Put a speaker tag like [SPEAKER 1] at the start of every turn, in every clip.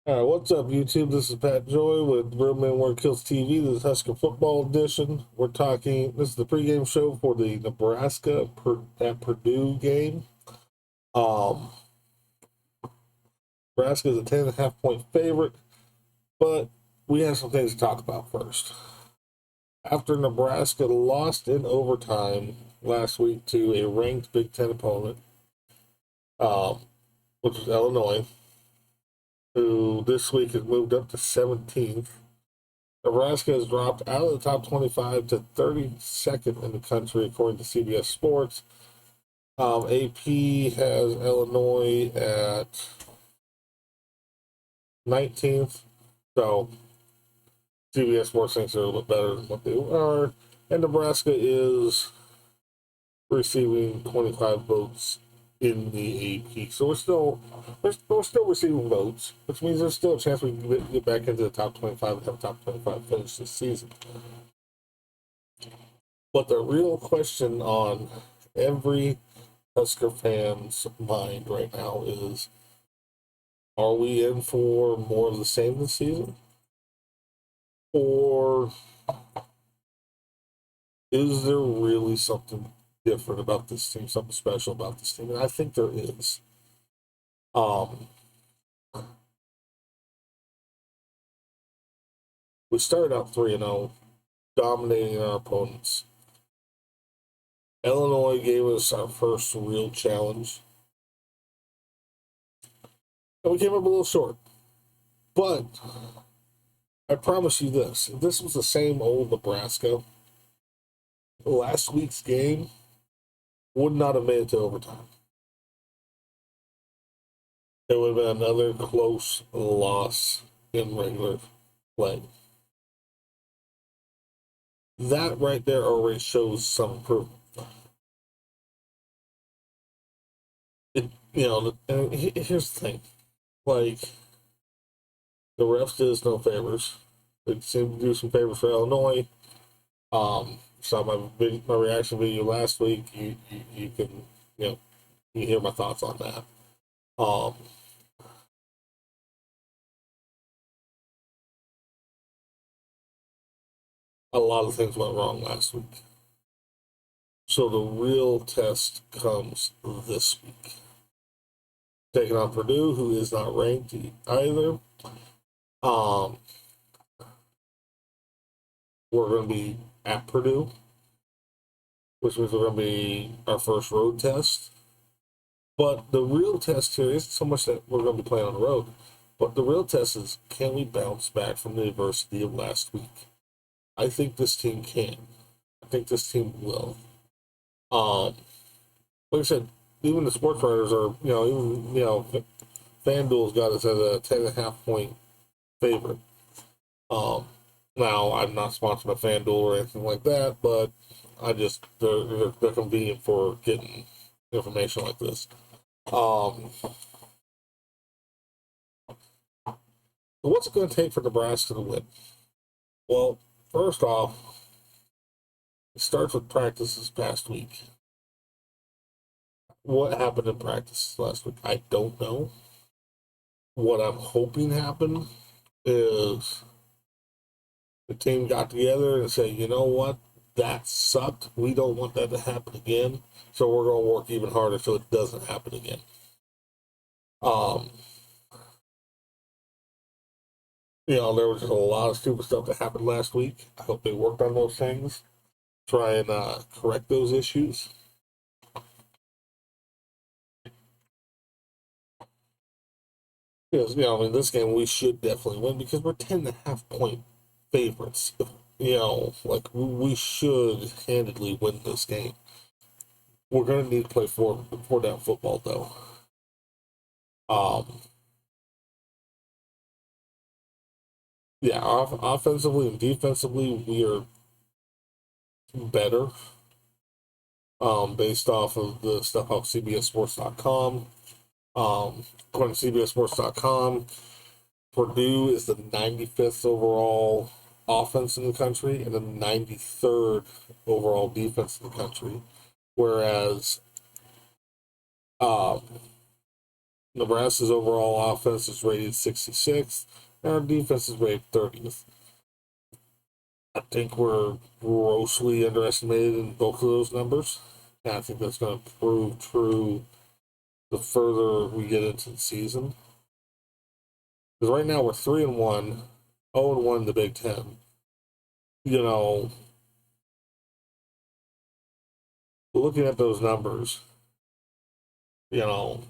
[SPEAKER 1] All right, what's up, YouTube? This is Pat Joy with Real Men Where Kills TV. This is Husker Football Edition. This is the pregame show for the Nebraska at Purdue game. Nebraska is a 10.5 point favorite, but we have some things to talk about first. After Nebraska lost in overtime last week to a ranked Big Ten opponent, which is Illinois, who this week has moved up to 17th. Nebraska has dropped out of the top 25 to 32nd in the country, according to CBS Sports. AP has Illinois at 19th, so CBS Sports thinks they're a little bit better than what they are. And Nebraska is receiving 25 votes in the AP. So we're still receiving votes, which means there's still a chance we can get back into the top 25 and have a top 25 finish this season. But the real question on every Husker fan's mind right now is, are we in for more of the same this season? Or is there really something different about this team, something special about this team? And I think there is. We started out 3-0, dominating our opponents. Illinois gave us our first real challenge. And we came up a little short. But I promise you this, if this was the same old Nebraska, last week's game would not have made it to overtime. It would have been another close loss in regular play. That right there already shows some improvement. And here's the thing. Like, the refs did us no favors. They seemed to do some favors for Illinois. Saw my reaction video last week. You can you hear my thoughts on that. A lot of things went wrong last week. So the real test comes this week. Taking on Purdue, who is not ranked either. We're going to be at Purdue, which means we're going to be our first road test. But the real test here isn't so much that we're going to be playing on the road, but the real test is, can we bounce back from the adversity of last week? I think this team can. I think this team will. Like I said, even the sports writers are, FanDuel's got us as a 10.5 point favorite. Now, I'm not sponsored by FanDuel or anything like that, but they're convenient for getting information like this. What's it going to take for Nebraska to win? Well, first off, it starts with practice this past week. What happened in practice last week? I don't know. What I'm hoping happened is the team got together and said, you know what? That sucked. We don't want that to happen again. So we're going to work even harder so it doesn't happen again. There was just a lot of stupid stuff that happened last week. I hope they worked on those things, try and correct those issues. Because, this game we should definitely win because we're 10.5 point favorites. We should handedly win this game. We're going to need to play four down football, though. Offensively and defensively, we are better. Based off of the stuff off CBSSports.com. According to CBSSports.com, Purdue is the 95th overall offense in the country and the 93rd overall defense in the country. Whereas Nebraska's overall offense is rated 66th, and our defense is rated 30th. I think we're grossly underestimated in both of those numbers, and I think that's going to prove true the further we get into the season. Because right now we're 3-1, 0-1 in the Big Ten. You know, looking at those numbers, you know,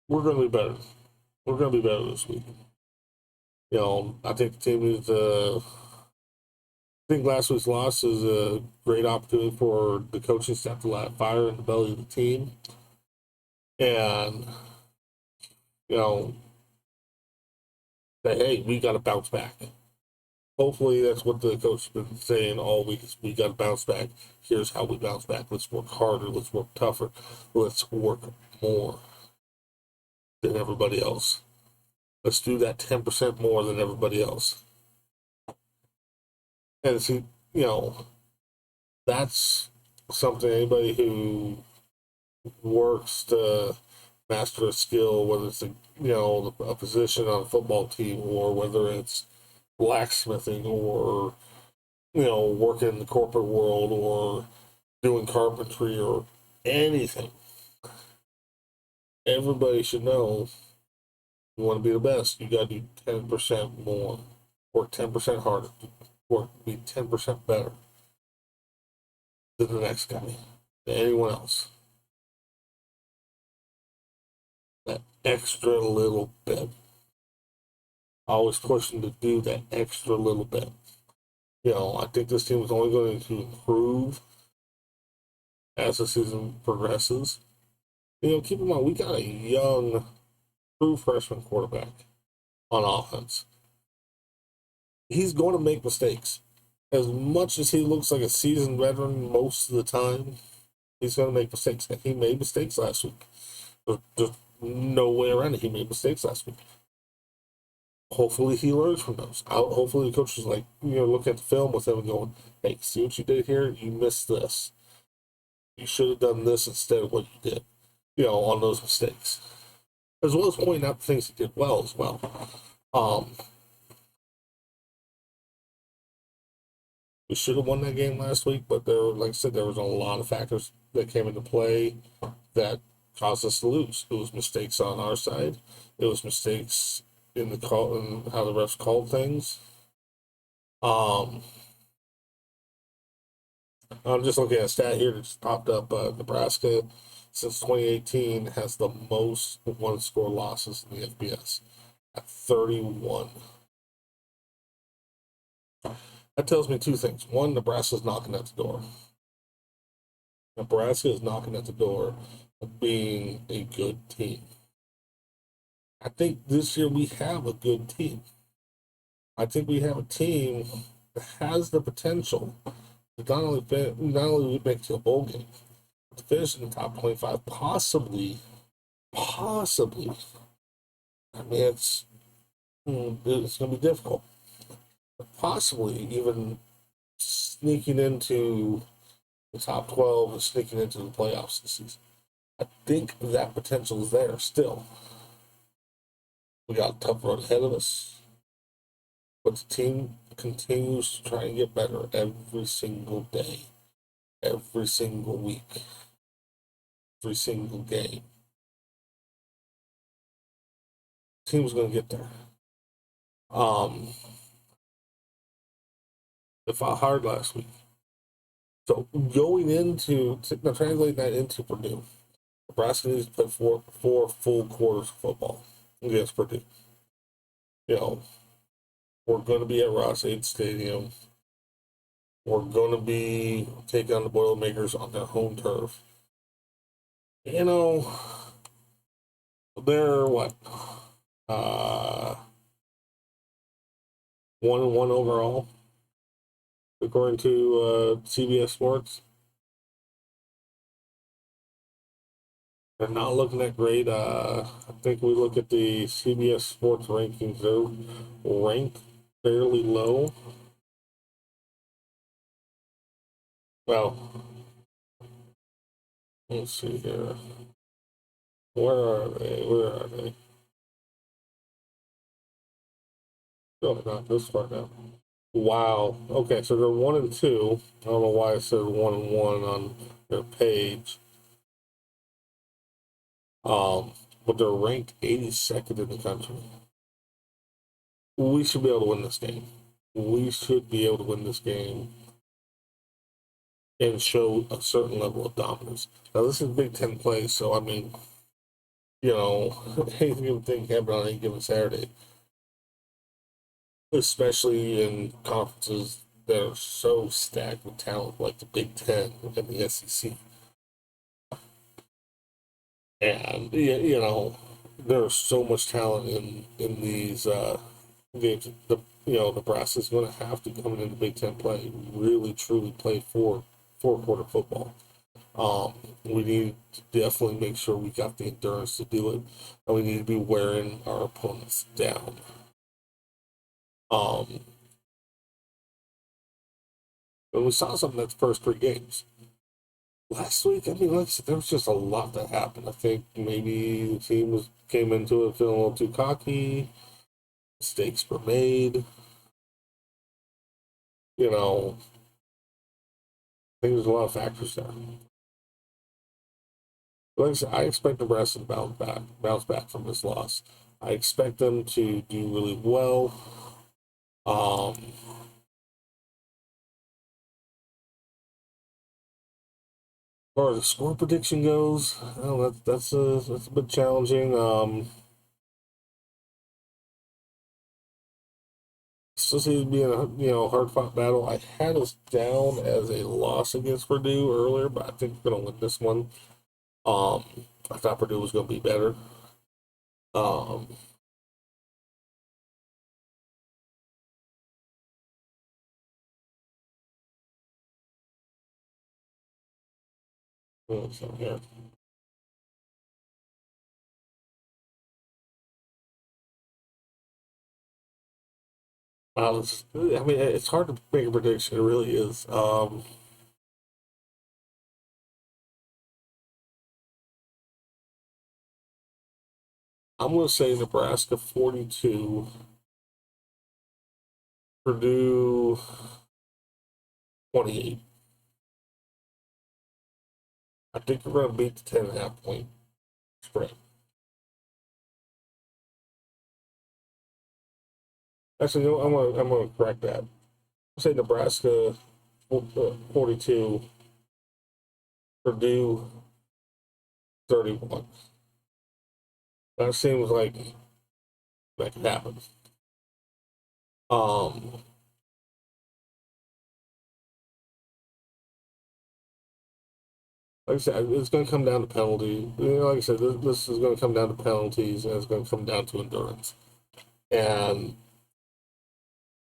[SPEAKER 1] we're going to be better. We're going to be better this week. You know, I think the team needs to. I think last week's loss is a great opportunity for the coaching staff to light fire in the belly of the team. And, you know, say, hey, we got to bounce back. Hopefully that's what the coach has been saying all week is we got to bounce back. Here's how we bounce back. Let's work harder. Let's work tougher. Let's work more than everybody else. Let's do that 10% more than everybody else. And see, you know, that's something anybody who works to master a skill, whether it's a position on a football team or whether it's blacksmithing or working in the corporate world or doing carpentry or anything. Everybody should know you want to be the best. You got to do 10% more, work 10% harder, work be 10% better than the next guy, than anyone else. That extra little bit. Always pushing to do that extra little bit. I think this team is only going to improve as the season progresses. Keep in mind, we got a young, true freshman quarterback on offense. He's going to make mistakes. As much as he looks like a seasoned veteran most of the time, he's going to make mistakes. And he made mistakes last week. There's no way around it. He made mistakes last week. Hopefully he learns from those. Hopefully the coach is like, look at the film with him and going, hey, see what you did here? You missed this. You should have done this instead of what you did, on those mistakes. As well as pointing out the things he did well as well. We should have won that game last week, but like I said, there was a lot of factors that came into play that caused us to lose. It was mistakes on our side. It was mistakes in the call and how the refs called things. I'm just looking at a stat here that just popped up. Nebraska, since 2018, has the most one-score losses in the FBS at 31. That tells me two things. One, Nebraska's knocking at the door. Nebraska is knocking at the door of being a good team. I think this year we have a good team. I think we have a team that has the potential to not only make it to a bowl game, but to finish in the top 25, possibly. I mean, it's going to be difficult. But possibly even sneaking into the top 12 and sneaking into the playoffs this season. I think that potential is there still. We got a tough road ahead of us. But the team continues to try and get better every single day, every single week, every single game. The team's going to get there. They fought hard last week. So going into, now translate that into Purdue. Nebraska needs to play four full quarters of football against Purdue. We're going to be at Ross-Ade Stadium. We're going to be taking on the Boilermakers on their home turf. They're what? 1-1 overall, according to CBS Sports. They're not looking that great. I think we look at the CBS Sports rankings, they're ranked fairly low. Well, let's see here. Where are they? Where are they? No, not this far now. Wow. Okay, so they're 1-2. I don't know why I said 1-1 on their page. But they're ranked 82nd in the country. We should be able to win this game. We should be able to win this game and show a certain level of dominance. Now, this is Big Ten play, so I mean, anything can happen on any given Saturday, especially in conferences that are so stacked with talent like the Big Ten and the SEC. And there's so much talent in these games. Nebraska's going to have to come into Big Ten play, really truly play four-quarter football. We need to definitely make sure we got the endurance to do it, and we need to be wearing our opponents down. And we saw something in the first 3 games. Last week, I mean, like I said, there was just a lot that happened. I think maybe the team came into it feeling a little too cocky. Mistakes were made. I think there's a lot of factors there. Like I said, I expect Nebraska to bounce back from this loss. I expect them to do really well. As far as the score prediction goes, that's a bit challenging. Still seems to be in a hard fought battle. I had us down as a loss against Purdue earlier, but I think we're gonna win this one. I thought Purdue was gonna be better. So here. I mean, it's hard to make a prediction. It really is. I'm going to say Nebraska 42, Purdue 28. I think we're going to beat the 10.5 point spread. Actually, I'm going to correct that. I'll say Nebraska 42, Purdue 31. That seems like that could happen. Like I said, it's going to come down to penalty. Like I said, this is going to come down to penalties, and it's going to come down to endurance, and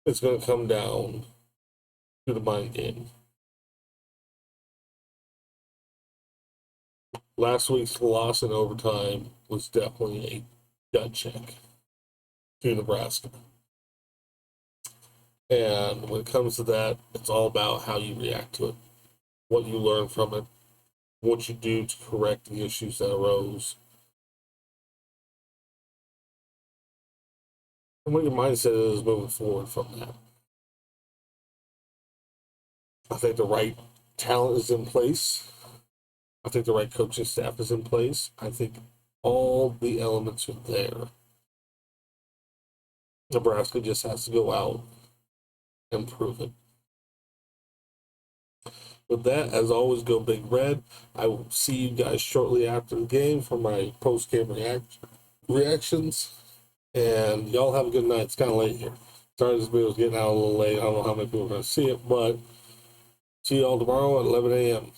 [SPEAKER 1] it's going to come down to the mind game. Last week's loss in overtime was definitely a gut check to Nebraska. And when it comes to that, it's all about how you react to it, what you learn from it, what you do to correct the issues that arose, and what your mindset is moving forward from that. I think the right talent is in place. I think the right coaching staff is in place. I think all the elements are there. Nebraska just has to go out and prove it. With that, as always, go Big Red. I will see you guys shortly after the game for my post-game reactions. And y'all have a good night. It's kind of late here. Sorry this video's getting out a little late. I don't know how many people are going to see it, but see y'all tomorrow at 11 a.m.